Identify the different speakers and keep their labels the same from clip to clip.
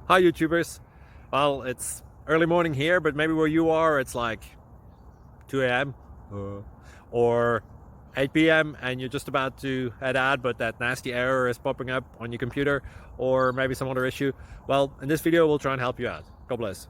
Speaker 1: Hi YouTubers. Well, it's early morning here, but maybe where you are it's like 2 a.m. Or 8 p.m. and you're just about to head out, but that nasty error is popping up on your computer, or maybe some other issue. Well, in this video we'll try and help you out. God bless.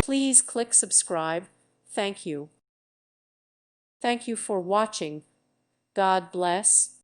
Speaker 2: Please click subscribe. Thank you. Thank you for watching. God bless.